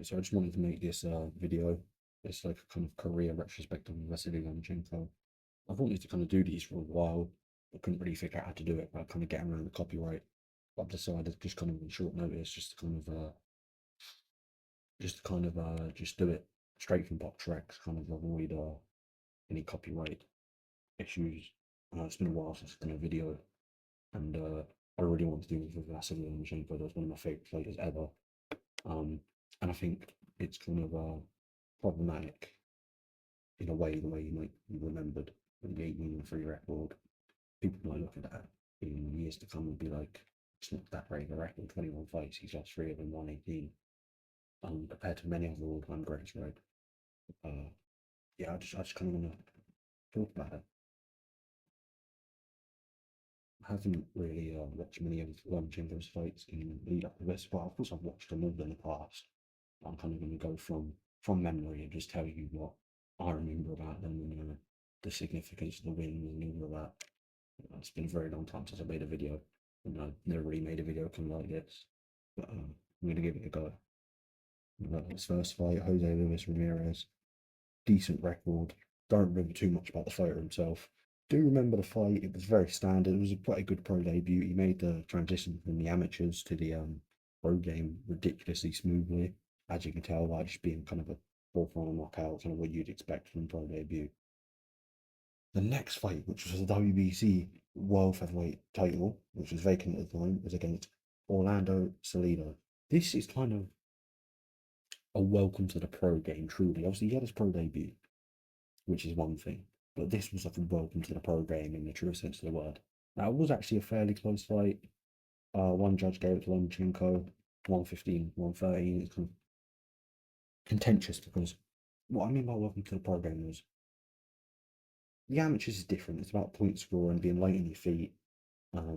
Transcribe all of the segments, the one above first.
So I just wanted to make this video. It's like a kind of career retrospective of Vasilliy Lomachenko. I've wanted to kind of do these for a while, but couldn't really figure out how to do it, but kind of getting around the copyright. But I've decided just kind of in short notice, just do it straight from box recs, kind of avoid any copyright issues. It's been a while since I've done a video, and I really want to do this with Vasilliy Lomachenko. That was one of my favorite fighters ever. And I think it's kind of problematic in a way, the way you might be remembered with the 8 million free record. People might look at that in years to come and be like, it's not that great of a record, 21 fights, he's lost 3 of them, 118. Compared to many other all-time greats, right? Uh, yeah, I just kind of want to talk about it. I haven't really watched many of Lomachenko's fights in lead up to this, but of course I've watched them all in the past. I'm kind of going to go from memory and just tell you what I remember about them and the significance of the wins and all of that. It's been a very long time since I made a video, and I've never really made a video kind of like this. But I'm going to give it a go. His first fight, Jose Luis Ramirez, decent record. Don't remember too much about the fighter himself. Do remember the fight? It was very standard. It was quite a good pro debut. He made the transition from the amateurs to the pro game ridiculously smoothly, as you can tell by just being kind of a fourth round knockout, kind of what you'd expect from a pro debut. The next fight, which was the WBC World Featherweight title, which was vacant at the time, was against Orlando Salido. This is kind of a welcome to the pro game, truly. Obviously, he had his pro debut, which is one thing, but this was like a welcome to the pro game in the true sense of the word. Now, it was actually a fairly close fight. One judge gave it to Lomachenko, 115, 113. It's kind of contentious because what I mean by welcome to the pro game was the amateurs is different. It's about point score and being light on your feet.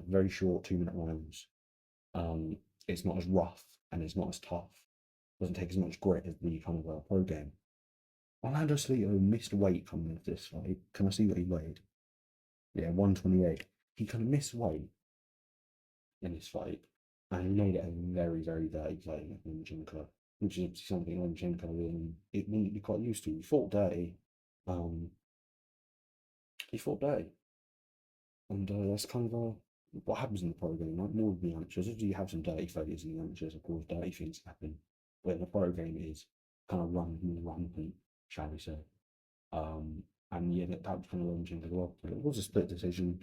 Very short 2 minute rounds. It's not as rough and it's not as tough. Doesn't take as much grit as the kind of pro game. Orlando Salido missed weight coming into this fight. Can I see what he weighed? Yeah, 128. He kind of missed weight in this fight, and he made it a very, very dirty fight with Lomachenko, which is obviously something Lomachenko it wouldn't be quite used to. He fought dirty. Um, he fought dirty, and that's kind of what happens in the pro game, right? More than the amateurs. If you have some dirty fighters in the amateurs, of course, dirty things happen. But in the pro game, it is kind of more rampant, shall we say? Um, and yeah, that was kind of Lomachenko as well. But it was a split decision.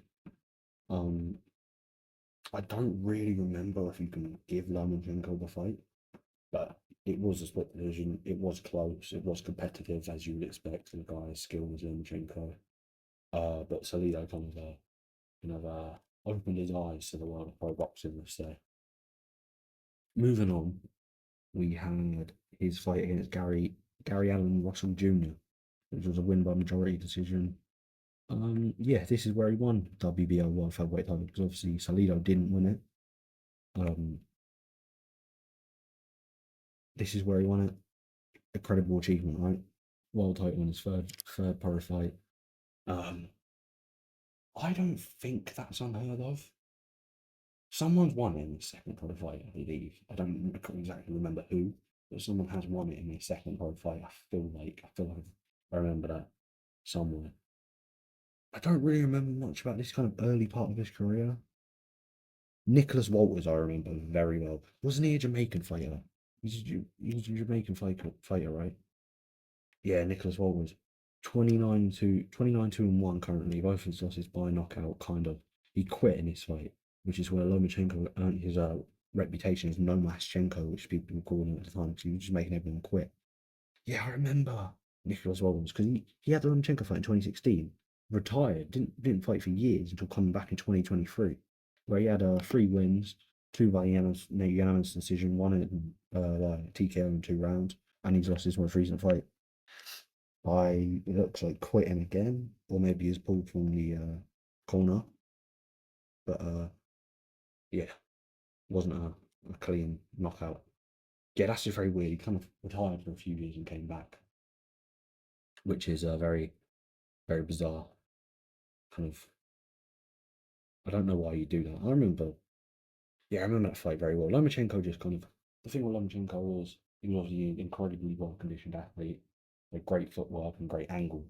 Um, I don't really remember if you can give Lomachenko the fight, but it was a split decision. It was close. It was competitive, as you would expect from a guy as skilled as Lomachenko. But Salido opened his eyes to the world of pro boxing, let's say. Moving on, we had his fight against Gary Allen Russell Jr., which was a win by majority decision. Yeah, this is where he won WBO World Featherweight title because obviously Salido didn't win it. This is where he won it. Incredible achievement, right? World title in his third pro fight. Um, I don't think that's unheard of. Someone's won it in his second pro fight, I believe. I don't exactly remember who, but someone has won it in his second pro fight. I feel like I remember that somewhere. I don't really remember much about this kind of early part of his career. Nicholas Walters, I remember very well. Wasn't he a Jamaican fighter? He's a Jamaican fighter, right? Yeah, Nicholas Walters. 29 2 and 1 currently. Both his losses by knockout, kind of. He quit in his fight, which is where Lomachenko earned his reputation as Nomaschenko, which people were calling him at the time, because he was just making everyone quit. Yeah, I remember Nicholas Walters, because he had the Lomachenko fight in 2016, retired, didn't fight for years until coming back in 2023, where he had 3 wins, 2 by unanimous decision, 1 by TKO in 2 rounds, and he's lost his most recent fight by, it looks like, quitting again, or maybe he's pulled from the corner. But yeah, wasn't a clean knockout. Yeah, that's just very weird. He kind of retired for a few years and came back, which is very, very bizarre. Kind of, I don't know why you do that. I remember that fight very well. Lomachenko just kind of, the thing with Lomachenko was He was obviously an incredibly well conditioned athlete, with great footwork and great angles.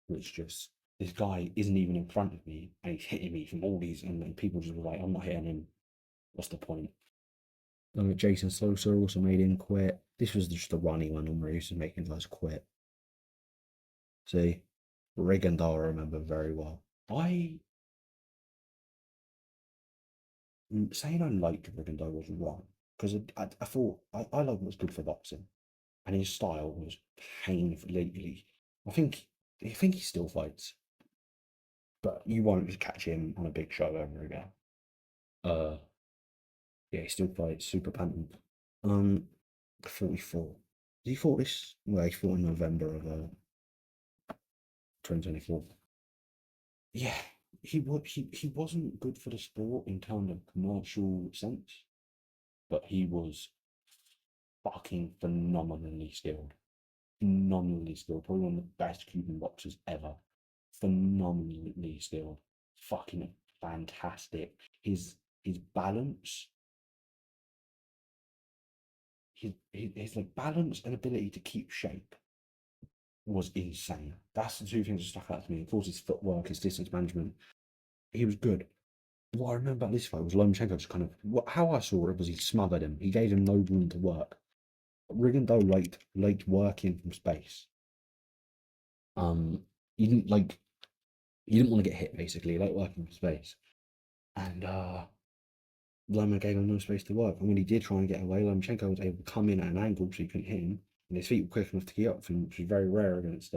Which just this guy isn't even in front of me and he's hitting me from all these, and then people just were like, I'm not hitting him. What's the point? Jason Sosa also made him quit. This was just a run he went on where he was making guys quit. See, Rigondeaux I remember very well. I saying I liked Rigondeaux was wrong because I thought I like what's good for boxing, and his style was painfully. I think he still fights, but you won't just catch him on a big show ever again. Uh, yeah, he still fights super patent. 44. He fought this? Well, he fought in November of 2024. Yeah, he wasn't good for the sport in terms of commercial sense, but he was fucking phenomenally skilled. Phenomenally skilled. Probably one of the best Cuban boxers ever. Phenomenally skilled. Fucking fantastic. His balance, his like balance and ability to keep shape was insane. That's the two things that stuck out to me. Of course, his footwork, his distance management. He was good. What I remember about this fight was Lomachenko just kind of how I saw it was he smothered him. He gave him no room to work. Rigondeaux liked working from space. Um, he didn't like he didn't want to get hit basically. He liked working from space, and Loma gave him no space to work. And when he did try and get away, Lomachenko was able to come in at an angle so he couldn't hit him, and his feet were quick enough to keep up for him, which was very rare against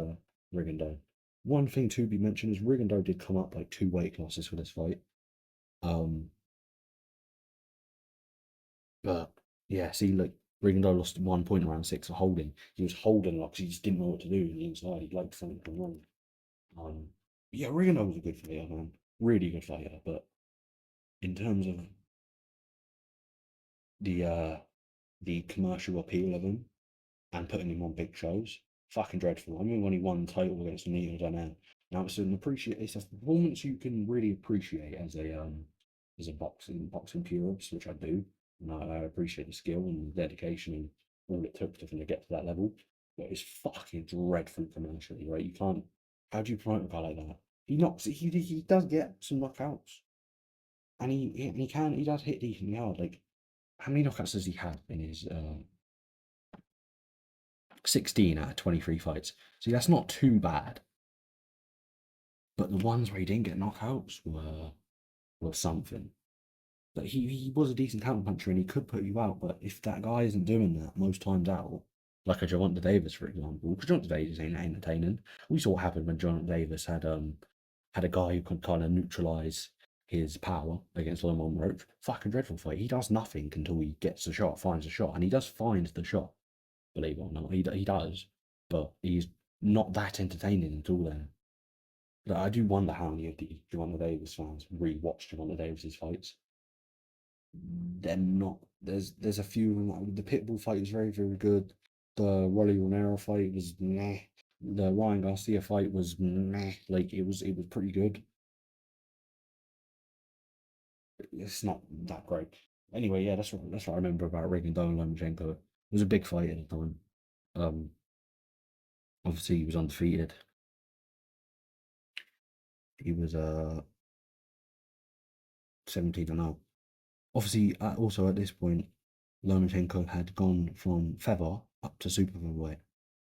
Rigondeaux. One thing to be mentioned is Rigondeaux did come up like 2 weight classes for this fight. Um, but yeah, see, like Rigondeaux lost 1 point around six for holding. He was holding like 'cause he just didn't know what to do on the inside. He liked something wrong. Yeah, Rigondeaux was a good fighter, man. Really good fighter. But in terms of the uh the commercial appeal of him and putting him on big shows, fucking dreadful. I remember when he won the title against Nino Donan. Now it's a performance you can really appreciate as a boxing purist, which I do. And I appreciate the skill and the dedication and all it took to kind of get to that level. But it's fucking dreadful commercially, right? You can't. How do you promote a guy like that? He does get some knockouts, and he does hit decently hard. Like how many knockouts does he have in his 16 out of 23 fights? See, that's not too bad. But the ones where he didn't get knockouts were something. But he was a decent counter puncher and he could put you out. But if that guy isn't doing that most times out, like a Gervonta Davis, for example, because Gervonta Davis ain't entertaining. We saw what happened when Gervonta Davis had a guy who could kind of neutralize his power against Lemon Roach. Fucking dreadful fight. He does nothing until he gets the shot, finds the shot, and he does find the shot. Believe it or not, he does, but he's not that entertaining at all. Then, like, I do wonder how many of the Gervonta Davis fans rewatch Gervonta Davis's fights. They're not. There's a few. Like, the Pitbull fight was very good. The Rolly Romero fight was meh. The Ryan Garcia fight was meh. Like it was pretty good. It's not that great. Anyway, yeah, that's what I remember about Rigondeaux and Lomachenko. It was a big fight at the time. Um, obviously he was undefeated. He was 17-0. Obviously, also at this point, Lomachenko had gone from feather up to super featherweight,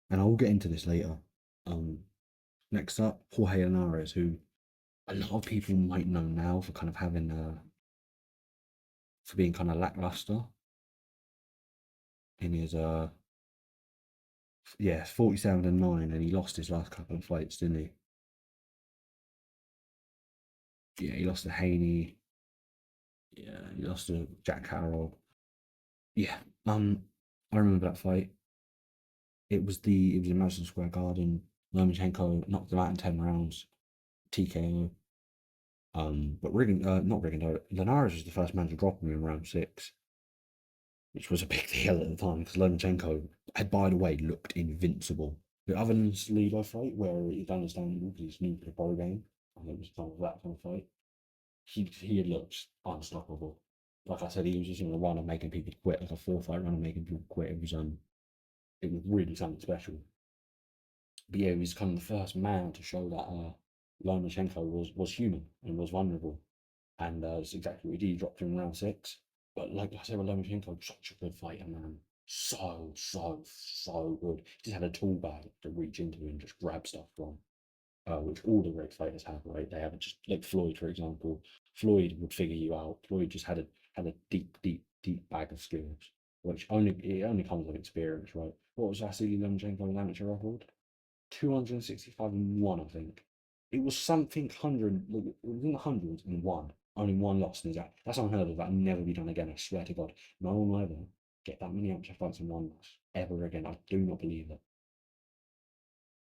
and I will get into this later. Um, next up, Jorge Linares, who a lot of people might know now for kind of having for being kind of lackluster in his 47-9, and he lost his last couple of fights, didn't he? Yeah, he lost to Haney. Yeah, he lost to Jack Carroll. Yeah, I remember that fight. It was in Madison Square Garden. Lomachenko knocked him out in 10 rounds, TKO. But not Rigondeaux. Linares was the first man to drop him in round six, which was a big deal at the time because Lomachenko had, by the way, looked invincible. But other than the Salido fight, where it's understandable because he's new to the pro game, and it was kind of that kind of fight, he had looked unstoppable. Like I said, he was just on a run of making people quit, like a 4 fight run of making people quit. It was It was really something special. But yeah, he was kind of the first man to show that Lomachenko was human and was vulnerable. And that's exactly what he did. He dropped him in round six. But like I said, with Lomachenko, such a good fighter, man. So good. He just had a tool bag to reach into and just grab stuff from, which all the great fighters have, right? They have just like Floyd, for example. Floyd would figure you out. Floyd just had a deep bag of skills, which only comes with experience, right? What was Vasilliy Lomachenko's amateur record? 265 and one, I think. It was something hundred, like, it was in the hundreds and one. Only one loss in his act. That's unheard of. That'll never be done again. I swear to God, no one will ever get that many amateur fights in one loss ever again. I do not believe it.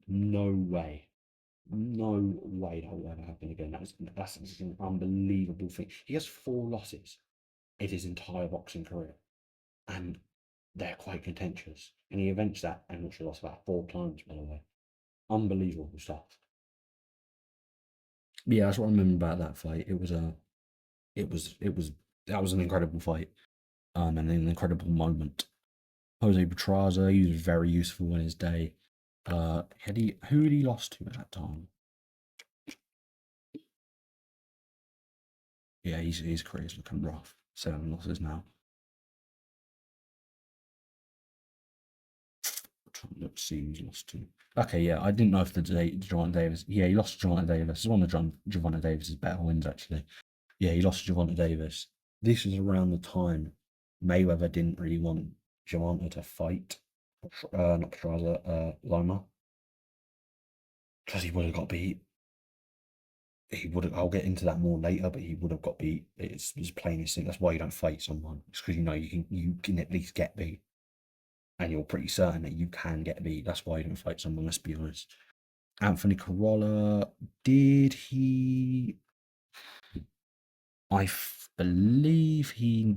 No way. No way that will ever happen again. That's an unbelievable thing. He has four losses in his entire boxing career, and they're quite contentious. And he avenged that amateur loss about four times, by the way. Unbelievable stuff. Yeah, that's what I remember about that fight. That was an incredible fight, and an incredible moment. Jose Petraza, he was very useful in his day. Who had he lost to at that time? Yeah, his career's looking rough. 7 losses now. Let's see who's lost to. Okay, yeah, I didn't know if the Javante Davis. Yeah, he lost to Javante Davis. It's one of Javante Davis's better wins, actually. Yeah, he lost to Javante Davis. This was around the time Mayweather didn't really want Javante to fight, not Petraza, Loma, because he would have got beat. He would have. I'll get into that more later, but he would have got beat. It's plain as simple. That's why you don't fight someone. It's because you know you can at least get beat, and you're pretty certain that you can get beat. That's why you don't fight someone. Let's be honest. Anthony Corolla, did he? Believe he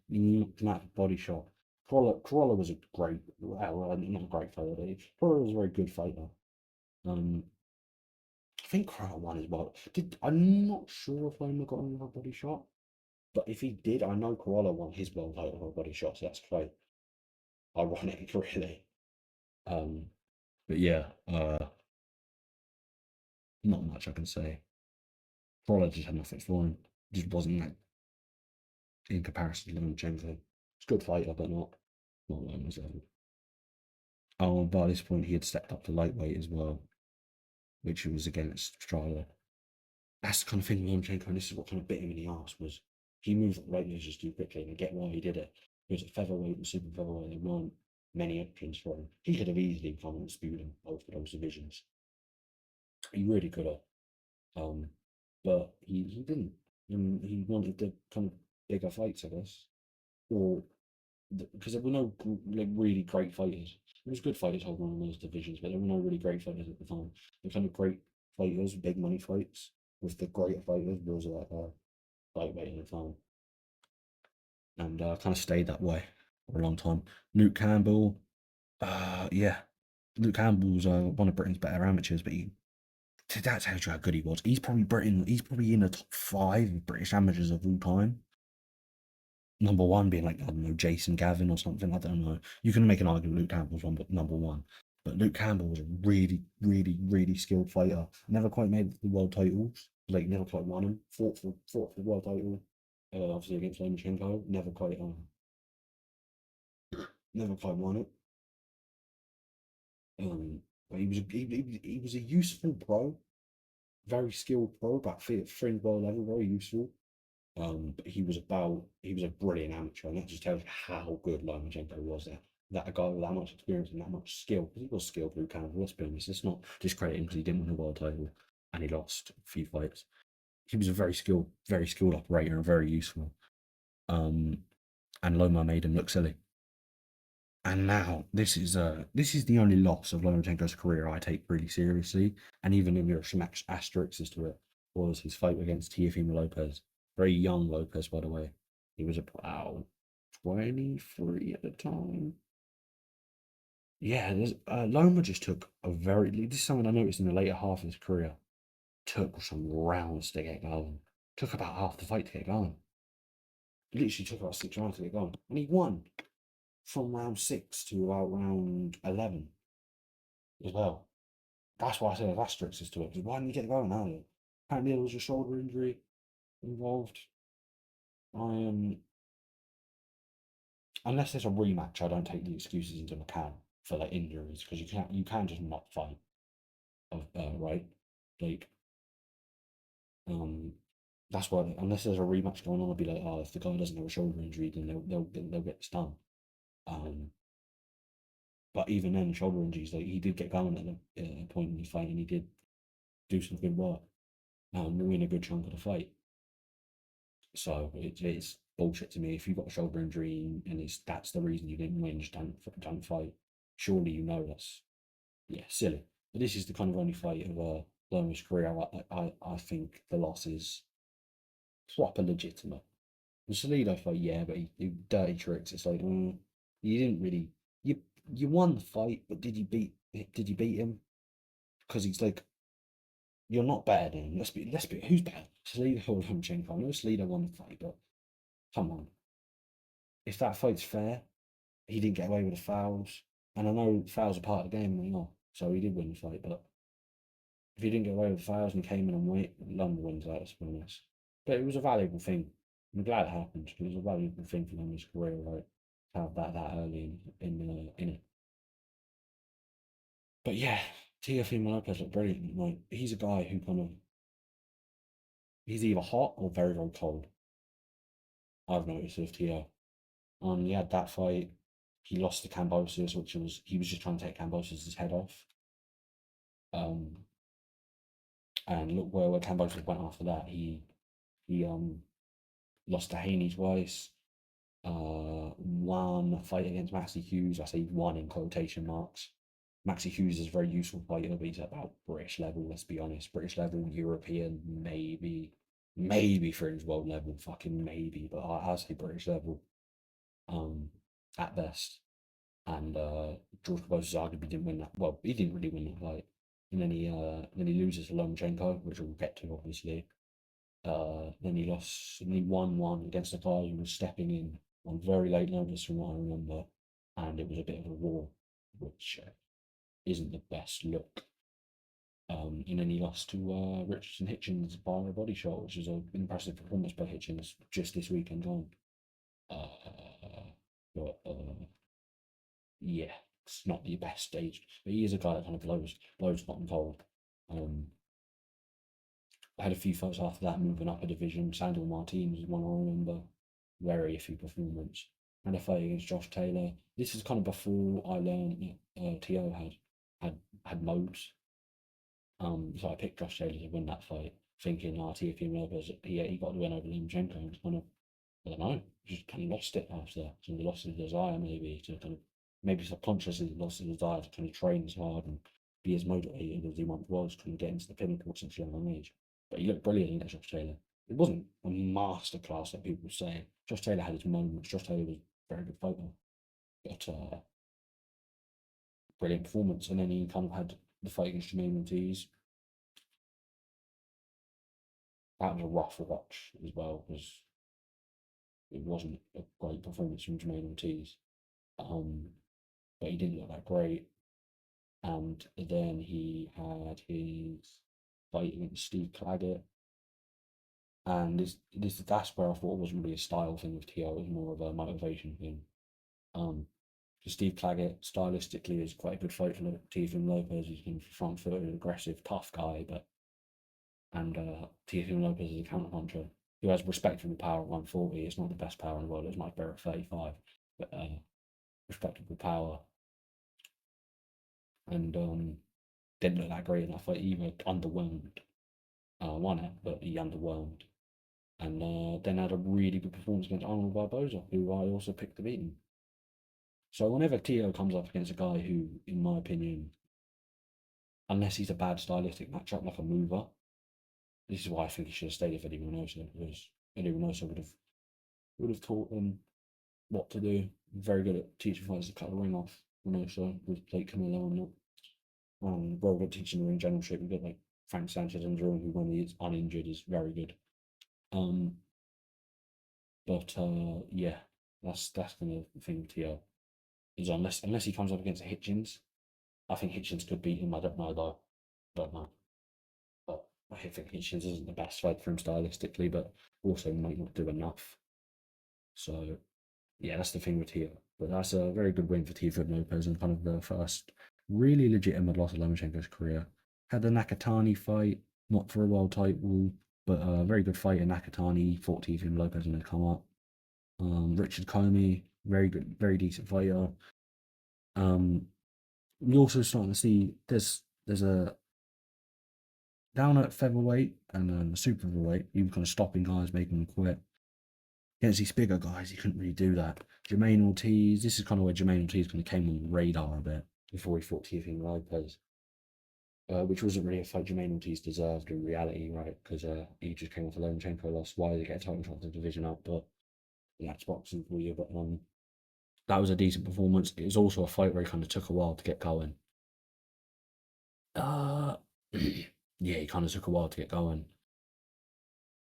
knocked him out of body shot. Corolla was a great, well, not a great fighter. Corolla was a very good fighter. Um, I think Corolla won as well. I'm not sure if Loma got another body shot, but if he did, I know Corolla won his world title for body shot, so that's quite ironic, really. Um, but yeah, not much I can say. Corolla just had nothing for him. Just wasn't that in comparison to Lomachenko. He's a good fighter, but not Loma's level. Oh, by this point, he had stepped up to lightweight as well, which was against Strider. That's the kind of thing with Lomachenko, and this is what kind of bit him in the arse, was he moved up lightweight just too quickly, and I get why he did it. Because at featherweight and super featherweight, there weren't many options for him. He could have easily become undisputed in both of those divisions. He really could have. But he didn't. And he wanted the kind of bigger fights, I guess. Or because there were no like really great fighters. There was good fighters holding on in those divisions, but there were no really great fighters at the time. The kind of great fighters, big money fights with the greater fighters was lightweight at the time, and kind of stayed that way for a long time. Luke Campbell, yeah, Luke Campbell's one of Britain's better amateurs, but that tells you how good he was. He's probably Britain. He's probably in the top 5 of British amateurs of all time. Number one being like, I don't know, Jason Gavin or something. I don't know. You can make an argument Luke Campbell's one, but number one. But Luke Campbell was a really skilled fighter. Never quite made the world titles. Like never quite won them. Fought for the world title. Obviously against Lomachenko. Never quite won it. But he was a useful pro, very skilled pro, about fringe world level, very useful. But he was a brilliant amateur, and that just tells you how good Lomachenko was there. That a guy with that much experience and that much skill, because he was skilled through Canada, let's be honest. It's not discrediting because he didn't win a world title and he lost a few fights. He was a very skilled operator and very useful. Um, and Loma made him look silly. And now this is the only loss of Lomachenko's career I take really seriously, and even if there's some asterisks to it, was his fight against Teofimo Lopez. Very young Lopez, by the way. He was about 23 at the time. Yeah, Loma just took a very. This is something I noticed in the later half of his career. Took some rounds to get going. Took about half the fight to get going. Literally took about 6 rounds to get going, and he won. from round 6 to about round 11 as well. That's why I say there's asterisks to it, because why didn't you get going earlier? Apparently there was a shoulder injury involved. I unless there's a rematch, I don't take the excuses into account for like injuries, because you can just not fight, right? Like, um, that's why unless there's a rematch going on, I'll be like, oh, if the guy doesn't have a shoulder injury, then they'll get this done. Um, but even then, shoulder injuries, like he did get going at the point in the fight, and he did do some good work, win a good chunk of the fight. So it's bullshit to me. If you've got a shoulder injury and that's the reason you didn't win, just don't fight. Surely you know that's, yeah, silly. But this is the kind of only fight of Loma's career. I think the loss is proper legitimate. The Salido fight, yeah, but he dirty tricks. It's like, you didn't really, you you won the fight, but did you beat him? Because he's like, you're not better than him. Let's be who's better, Salido or Lomachenko? I know Salido won the fight, but come on, if that fight's fair, he didn't get away with the fouls, and I know fouls are part of the game, and they are, so he did win the fight. But if he didn't get away with the fouls and came in and London wins that, to be honest. But it was a valuable thing. I'm glad it happened. It was a valuable thing for his career, right? To have that early in it. But yeah, Teofimo Lopez looked brilliant. Like he's a guy who kind of he's either hot or very very cold. I've noticed with Tio. He had that fight. He lost to Cambosis, which was he was just trying to take Cambosis' head off. Um, and look where Cambosis went after that. He lost to Haney twice. One fight against Maxi Hughes. I say one in quotation marks. Maxi Hughes is a very useful fighter, but he's about British level. Let's be honest, British level, European, maybe fringe world level, fucking maybe. But I say British level, um, at best. And George Cabozas arguably didn't win that. Well, he didn't really win that fight, and then he loses to Lomachenko, which we'll get to obviously. Then he lost, and he won one against a guy who was stepping in on very late notice, from what I remember, and it was a bit of a war, which isn't the best look. And then he lost to Richardson Hitchens by a body shot, which was an impressive performance by Hitchens just this weekend on. But yeah, it's not the best stage, but he is a guy that kind of blows hot and cold. Um, I had a few fights after that moving up a division. Sandor Martinez was one I remember. Very iffy performance. And a fight against Josh Taylor. This is kind of before I learned that T.O. had modes. So I picked Josh Taylor to win that fight, thinking Teofimo Lopez, he got to win over Lomachenko, and kind of, I don't know, just kind of lost it after that. So he lost his desire maybe to kind of, maybe subconsciously lost his desire to kind of train as hard and be as motivated as he once was, trying to get into the pinnacle at such a young age. But he looked brilliant against Josh Taylor. It wasn't a masterclass that people say. Josh Taylor had his moments. Josh Taylor was a very good fighter, but brilliant performance. And then he kind of had the fight against Jermaine Ortiz. That was a rough watch as well, because it wasn't a great performance from Jermaine Ortiz. Um, but he didn't look that great. And then he had his fight against Steve Claggett. And that's where I thought it wasn't really a style thing with Tio, it was more of a motivation thing. Um, because Steve Claggett stylistically is quite a good fight for Teofimo Lopez. He's been front footed, aggressive, tough guy, but and Teofimo Lopez is a counter puncher who has respectable power at 140. It's not the best power in the world, it's much better at 35, but respectable power. And didn't look that great in that fight either. Underwhelmed. Won it, but he underwhelmed. And then had a really good performance against Arnold Barboza, who I also picked to beat him. So whenever Tio comes up against a guy who, in my opinion, unless he's a bad stylistic matchup like a mover, this is why I think he should have stayed with Eddie Reynoso, because Eddie Reynoso would have taught him what to do. Very good at teaching fighters to cut the ring off. Reynoso with Blake Camillo and very good teaching the ring general shape. We've got like Frank Sanchez and Drew, who when he's uninjured is very good. But yeah, that's kind of the thing with Tio. is unless he comes up against Hitchens. I think Hitchens could beat him. I don't know though. Don't know. But I think Hitchens isn't the best fight for him stylistically, but also might not do enough. So yeah, that's the thing with Tia. But that's a very good win for Teofimo Lopez and kind of the first really legitimate loss of Lomachenko's career. Had the Nakatani fight, not for a world title, but a very good fight in Nakatani. Fought Teofimo Lopez and had come up. Richard Comey, very good, very decent fighter. We're also starting to see there's a down at featherweight and super featherweight. He was kind of stopping guys, making them quit. Against these bigger guys, he couldn't really do that. Jermaine Ortiz, this is kind of where Jermaine Ortiz kind of came on the radar a bit before he fought Teofimo Lopez, which wasn't really a fight Jermaine Ortiz deserved in reality, right? Because he just came off a Lomachenko loss. Why did he get a title shot to the division up? But yeah, that's boxing for you. But that was a decent performance. It was also a fight where he kind of took a while to get going. Uh, yeah, he kind of took a while to get going.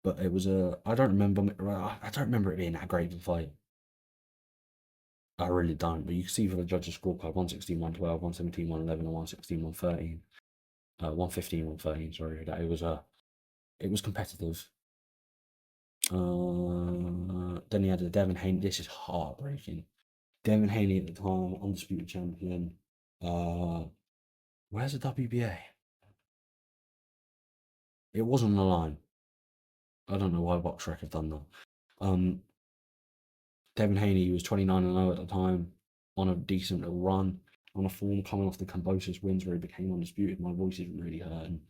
But it was a. I don't remember. I don't remember it being that great of a fight. I really don't. But you can see for the judges' scorecard 116, 112, 117, 111, and 116, 113. 115, 113, sorry. That it was competitive. Then he had the Devin Haney. This is heartbreaking. Devin Haney at the time, undisputed champion. Where's the WBA? It wasn't on the line. I don't know why BoxRec have done that. Devin Haney was 29-0 at the time, on a decent little run, on a form coming off the Cambosis wins where he became undisputed. My voice isn't really hurting.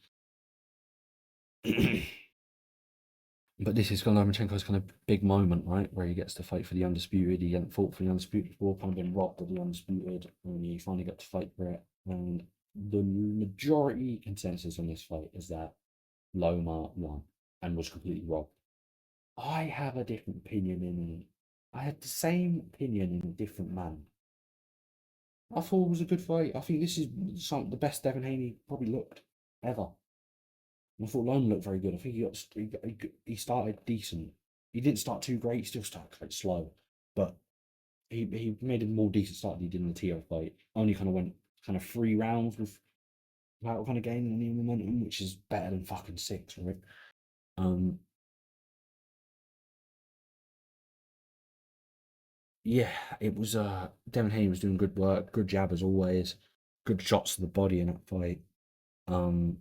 But this is kind of Lomachenko's kind of big moment, right? Where he gets to fight for the undisputed. He hadn't fought for the undisputed before, kind of been robbed of the undisputed, and he finally got to fight for it. And the majority consensus on this fight is that Loma won and was completely robbed. I have a different opinion in. I had the same opinion in a different man. I thought it was a good fight. I think this is the best Devin Haney probably looked ever. And I thought Loma looked very good. I think he started decent. He didn't start too great. He still started quite slow, but he made a more decent start than he did in the Tio fight. Only kind of went kind of 3 rounds without kind of gaining any momentum, which is better than fucking 6, right? Um, yeah, it was Devin Haney was doing good work, good jab as always, good shots to the body in that fight. Um,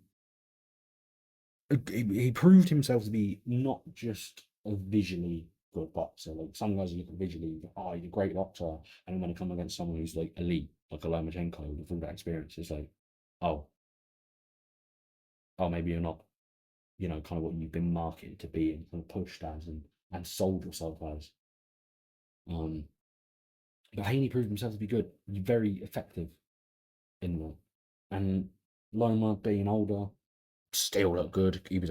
he proved himself to be not just a visually good boxer. Like some guys look at visually, oh, he's a great boxer, and then when he come against someone who's like elite, like a Lomachenko, with all that experience, it's like, oh, oh, maybe you're not, kind of what you've been marketed to be and kind of pushed as and sold yourself as. Um, but Haney proved himself to be good, very effective in them, and Loma being older, still looked good. He was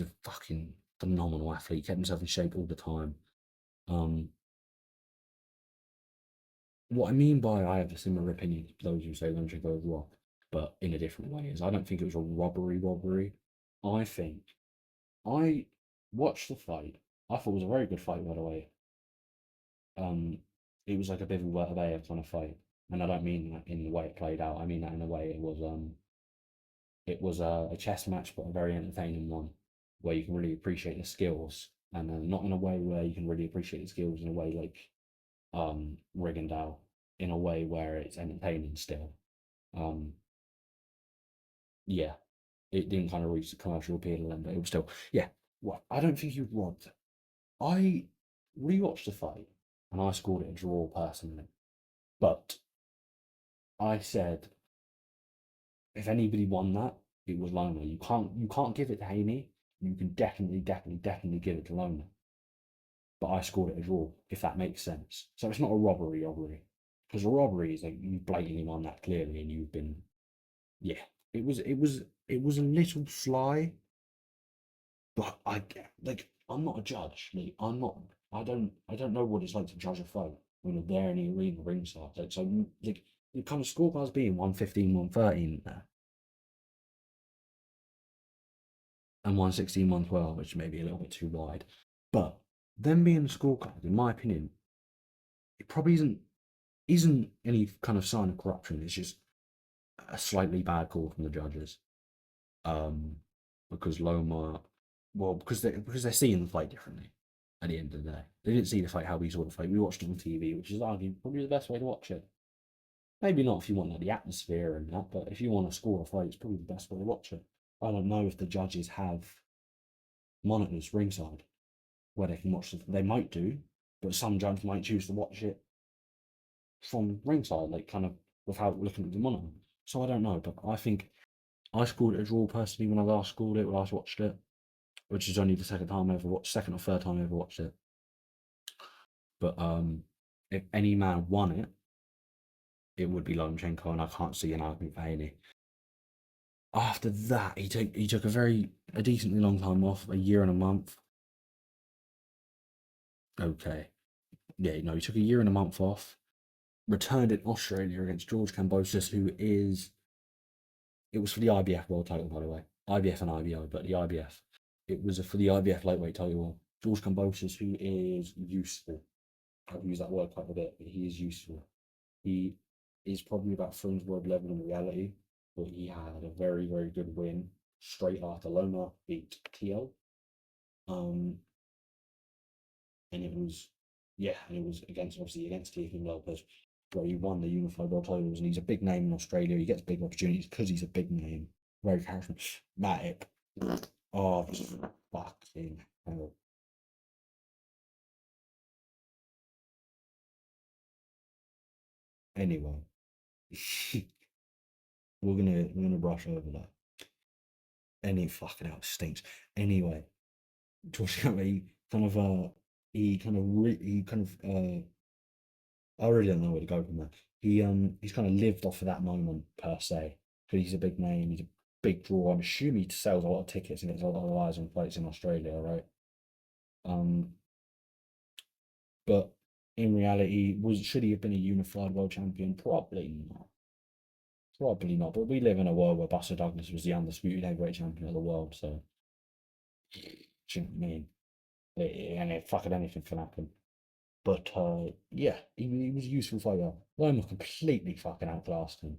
a fucking phenomenal athlete. He kept himself in shape all the time. Um, what I mean by I have a similar opinion to those who say Lundgren goes robbed, but in a different way, is I don't think it was a robbery. I think I watched the fight. I thought it was a very good fight, by the way. Um, it was like a Bivol Vertebeev kind of fight, and I don't mean that in the way it played out. I mean that in a way it was a chess match, but a very entertaining one, where you can really appreciate the skills, and not in a way where you can really appreciate the skills in a way like Rigondeaux, in a way where it's entertaining still. Um, yeah, it didn't kind of reach the commercial appeal then, but it was still, yeah. Well, I don't think you robbed. I rewatched the fight and I scored it a draw personally, but I said if anybody won that, it was Loma. You can't give it to Haney. You can definitely give it to Loma. But I scored it a draw, if that makes sense. So it's not a robbery. Because a robbery is like you blatantly won that clearly and you've been, yeah. It was a little sly, but I'm not a judge. Like I don't know what it's like to judge a fight when you're there in the arena ringside. Like so like the kind of scorecards being 115, 113 there. And 116, 112, which may be a little bit too wide. But them being the scorecard, in my opinion, it probably isn't. isn't any kind of sign of corruption. It's just a slightly bad call from the judges. Um, because Loma, well, because they're seeing the fight differently. At the end of the day, they didn't see the fight how we saw the fight. We watched it on TV, which is arguably probably the best way to watch it. Maybe not if you want like, the atmosphere and that, but if you want to score a fight, it's probably the best way to watch it. I don't know if the judges have monitors ringside where they can watch it. They might do, but some judges might choose to watch it from ringside, like kind of without looking at the monitor. So I don't know, but I think I scored it a draw personally when I last scored it, when I last watched it, which is only the second time I ever watched, second or third time I ever watched it. But if any man won it, it would be Lomachenko, and I can't see an argument for Haney. After that, he took a decently long time off, a year and a month. Okay, yeah, no, he took a year and a month off. Returned in Australia against George Kambosos, who is it was for the IBF world title, by the way, IBF and IBO, but the IBF. It was for the IBF lightweight title. George Kambosos, who is useful. I've used that word quite a bit, but he is useful. He is probably about Thrones World level in reality, but he had a very, very good win straight after Loma beat TL. Um, and it was, yeah, and it was obviously against Teofimo Lopez, where he won the unified world titles, and he's a big name in Australia. He gets big opportunities because he's a big name, very charismatic. Oh, fucking hell. Anyway, we're gonna brush over that. Any fucking hell stinks. Anyway, George Campbell, kind of he kind of I really don't know where to go from that. He's kind of lived off of that moment per se because he's a big name, he's a big draw. I'm assuming he sells a lot of tickets and gets a lot of eyes on fights in Australia, right? Um, but in reality, was should he have been a unified world champion? Probably not. Probably not. But we live in a world where Buster Douglas was the undisputed heavyweight champion of the world, so do you know what I mean? And it fucking anything can happen. But yeah, he was a useful fighter. Loma completely fucking outclassed him.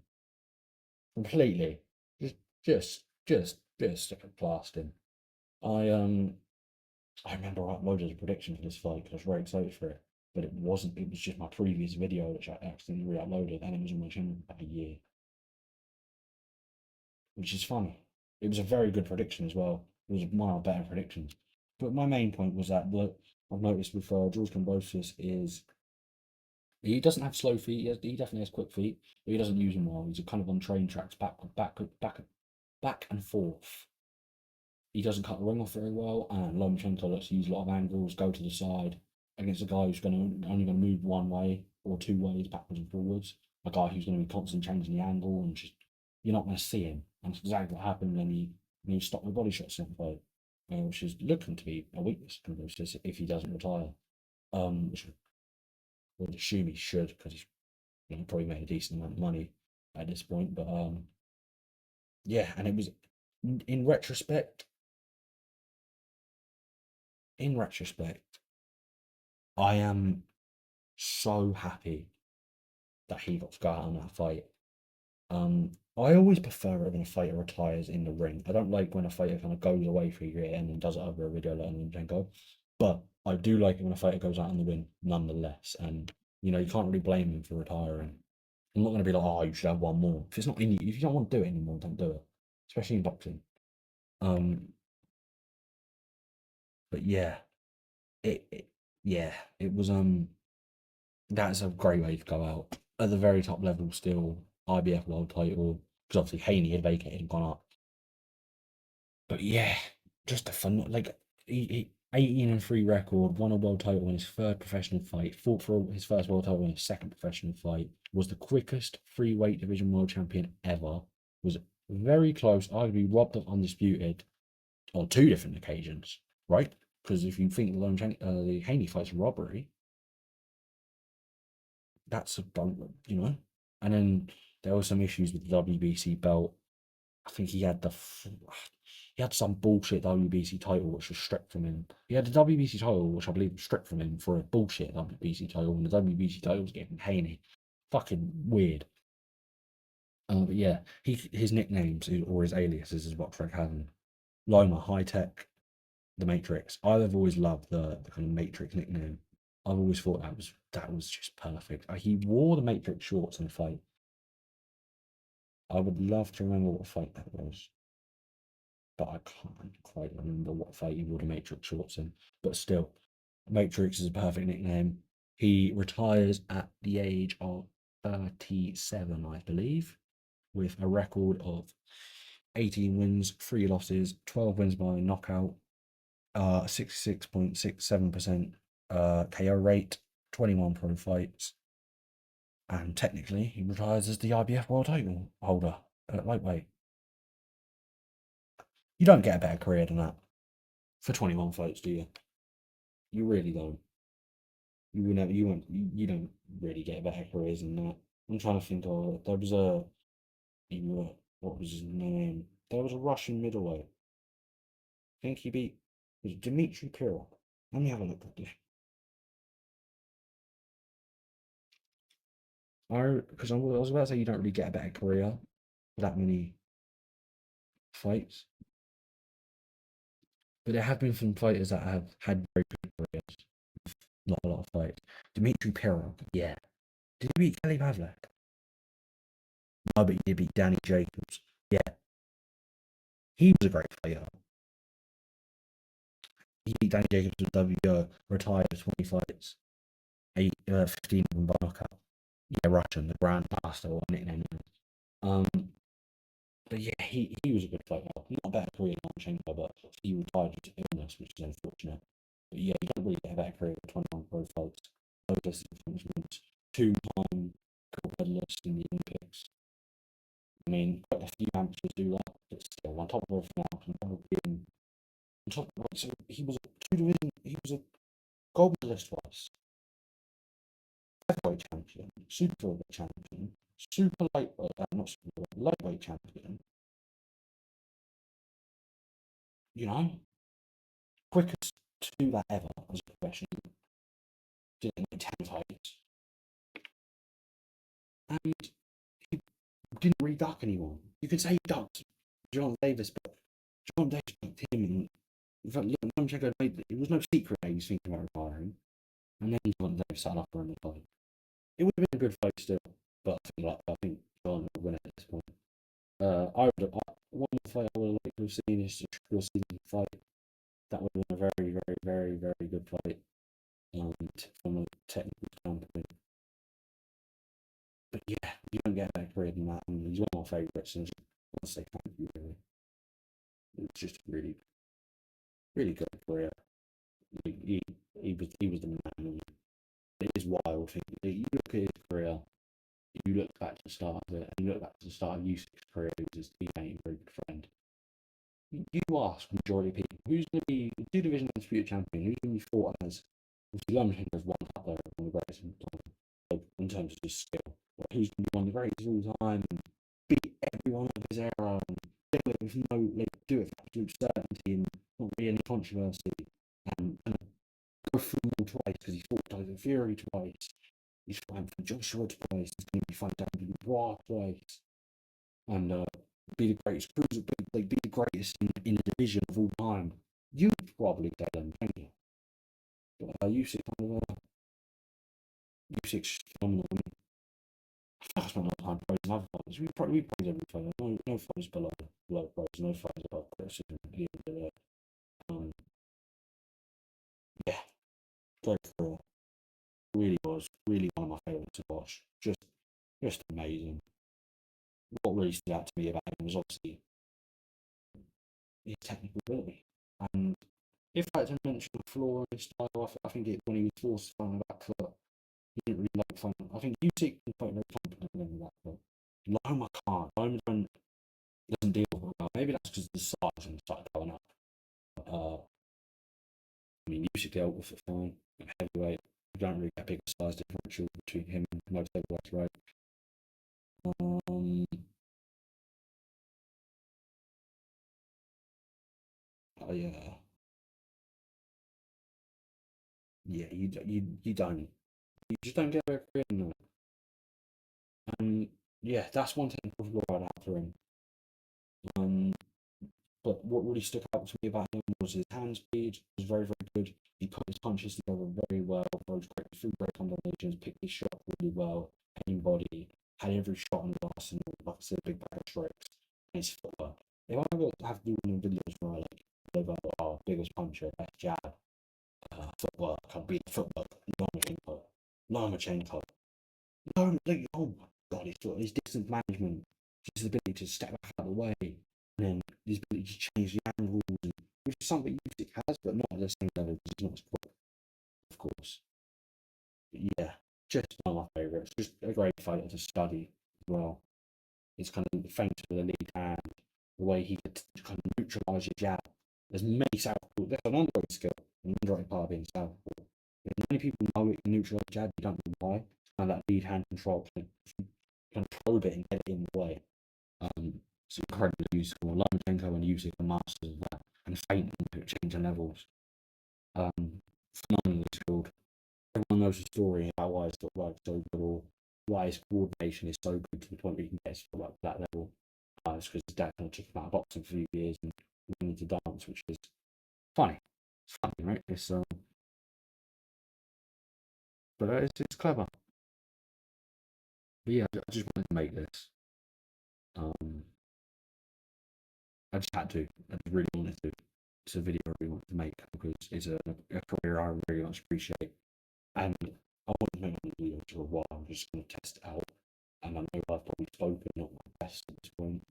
Completely. Just just outclassed him. I um I remember I uploaded a prediction for this fight because I was very excited for it. But it wasn't, it was just my previous video which I accidentally re-uploaded and it was on my channel for about a year. Which is funny. It was a very good prediction as well. It was one of my better predictions. But my main point was that I've noticed with George Kambosos is he doesn't have slow feet. He definitely has quick feet, but he doesn't use them well. He's kind of on train tracks, back and forth. He doesn't cut the ring off very well, and Lomachenko likes to use a lot of angles, go to the side against a guy who's only going to move one way or two ways, backwards and forwards. A guy who's going to be constantly changing the angle, and just you're not going to see him. And it's exactly what happened when he stopped the body shots in the fight, which is looking to be a weakness if he doesn't retire. Which I would assume he should because he's probably made a decent amount of money at this point. But yeah, and it was in retrospect. In retrospect, I am so happy that he got to go out on that fight. I always prefer it when a fighter retires in the ring. I don't like when a fighter kind of goes away for a year and then does it over a video like Lomachenko. But I do like it when a fighter goes out on the win nonetheless. And you can't really blame him for retiring. I'm not going to be like, oh, you should have one more. If it's not in you, if you don't want to do it anymore, don't do it. Especially in boxing. Um, but yeah, it yeah, it was that's a great way to go out at the very top level. Still, IBF world title because obviously Haney had vacated and gone up. But yeah, just a fun like he 18-3 record, won a world title in his third professional fight, fought for his first world title in his second professional fight, was the quickest free weight division world champion ever, was very close, arguably robbed of undisputed on two different occasions, right? Because if you think the Haney fight's robbery, that's a don't And then there were some issues with the WBC belt. I think he had some bullshit WBC title which was stripped from him. He had a WBC title which I believe was stripped from him for a bullshit WBC title, and the WBC title was given Haney. Fucking weird. But yeah, his nicknames or his aliases is what Trek has. Loma, High Tech, the Matrix. I've always loved the kind of Matrix nickname. I've always thought that was just perfect. He wore the Matrix shorts in a fight. I would love to remember what fight that was, but I can't quite remember what fight he wore the Matrix shorts in. But still, Matrix is a perfect nickname. He retires at the age of 37, I believe, with a record of 18 wins, 3 losses, 12 wins by knockout, 66.67% KO rate, 21 pro fights, and technically he retires as the IBF world title holder at lightweight. You don't get a better career than that for 21 fights, do you? You really don't. You will never. You won't. You don't really get better careers than that. I'm trying to think of. There was a. What was his name? There was a Russian middleweight. I think he beat. Was it Dmitry Pirog? Let me have a look at this. Because I was about to say you don't really get a better career for that many fights, but there have been some fighters that have had very good careers, not a lot of fights. Dmitry Pirog, yeah. Did he beat Kelly Pavlik? No, but he did beat Danny Jacobs. Yeah, he was a great fighter. He beat Danny Jacobs with WBO, retired with 20 fights, 15 of them by knockout. Yeah, Russian, the Grandmaster, or nickname. Um, but yeah, he was a good fighter. Not a better career than Lomachenko, but he retired due to illness, which is unfortunate. But yeah, you don't really get a better career with 21 pro fights. No accomplishments. Two-time gold medalist in the Olympics. I mean, quite a few amateurs do that, but still, on top of everything else, on top of being, on top of, so he was a he was a gold medalist twice, heavyweight champion, super featherweight champion, super lightweight, not super lightweight champion. You know, quickest to do that ever as a professional, did it in 10 fights, and he didn't really duck anyone. You could say he ducked John Davis, but John Davis ducked him, and in fact, Lomachenko made it was no secret that he was thinking about retiring, and then John Davis sat up in the fight. It would have been a good fight still, but I think John would win at this point. One fight I would have liked to have seen is the triple season fight. That would have been a very, very, very, very good fight, from a technical standpoint. But yeah, you don't get a better career than that. And he's one of my favourites, and I want to say thank you. Really, it's just a really, really good career. He was the man. It is wild. You look at his career, you look back to the start of it, and you look back to the start of Usyk's career, who's his teammate and very good friend. You ask majority of people who's going to be the two division undisputed champion, who's going to be fought as Lomachenko has one up there, one of the greatest in terms of his skill. But who's going to be one of the greatest of all time and beat everyone of his era and do it with do it with absolute certainty and not be any controversy and go through them all twice because he fought Tyson Fury twice. He's fighting for Joshua twice. He's going to be fighting David Dubois twice, and be the greatest cruiser, be the greatest in the division of all time. You'd probably tell them, can you? But Usyk Usyk's phenomenal. I mean, I spent a lot of time praising other fighters. We praise every fighter. No fighters below praise. No fighters above criticism. Um, yeah, great career. Really was really one of my favourites to watch. Just amazing. What really stood out to me about him was obviously his technical ability. And if I had to mention a flaw in his style, I think it when he was forced to find the back foot, he didn't really like finding. I think Usyk can fight very confidently on the back foot. Loma can't. Loma doesn't deal with it well. Maybe that's because the size and started going up. I mean, Usyk dealt with it fine. Heavyweight, you don't really get a big size differential between him and most heavyweights, right? Um, yeah, yeah, you don't, you just don't get a career in that. And yeah, that's one technical flaw I'd have for him. Um, but what really stuck out to me about him was his hand speed was very, very good. He put his punches together very well, throws great through great combinations, picked his shot really well, pain body, had every shot on the arsenal, like I said, big bag of tricks, and his footwork. If I ever have to do one of the videos where I like live out our biggest puncher, best jab, footwork, I'll be the footwork, Lomachenko. Lomachenko. No, like, oh my god, his distance management, his ability to step back out of the way, and then his ability to change the angles, which is something Usyk has, but not at the same level because he's not as quick, of course. But yeah, just one of my favourites. Just a great fighter to study as well. His kind of feint with the lead hand, the way he could kind of neutralise your jab. There's many southpaw. That's an underrated skill, an underrated part of being southpaw. Many people know it can neutralise jab, you don't know why. Kind of that lead hand control, can probe it and get it in the way. It's incredibly useful. Lomachenko and Usyk are masters of that, and feinting to change the levels. Phenomenally skilled. Everyone knows the story about why his footwork is so good, or why his coordination is so good to the point where he can get his footwork to that level. It's because his dad kind of took him out of boxing for a few years and learned to dance, which is funny. It's funny, right? But it's clever. But yeah, I just wanted to make this. Um, I just had to. I just really wanted to. It's a video I really want to make because it's a career I really much appreciate. And I want to make one video for a while. I'm just going to test it out. And I know I've probably spoken not my best at this point.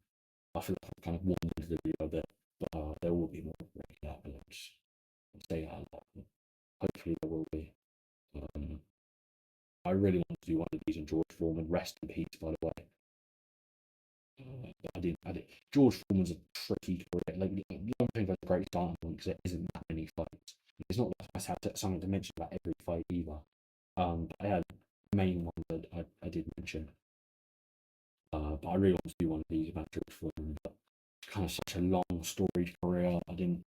I feel like I've kind of warmed into the video a bit, but there will be more regular uploads. I'll say that a lot. Hopefully there will be. Um, I really want to do one of these on George Foreman. Rest in peace, by the way. I did. I did. George Foreman's a tricky career. Like, I don't think that's a great starting point because there isn't that many fights. It's not like I have something to mention about every fight either. But I had the main one that I did mention. But I really want to do one of these about George Foreman. But it's kind of such a long, storied career. I didn't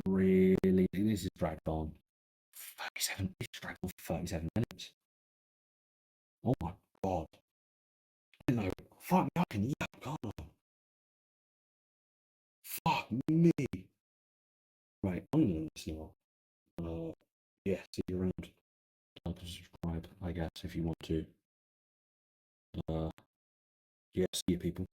really. This is dragged on. 37. It's dragged on for 37 minutes. Oh my god. You know, fuck me, I can yap, can't I? Fuck me. Right, I'm gonna end this now. Yeah, see you around. Like and subscribe, I guess, if you want to. Uh, yeah, see you people.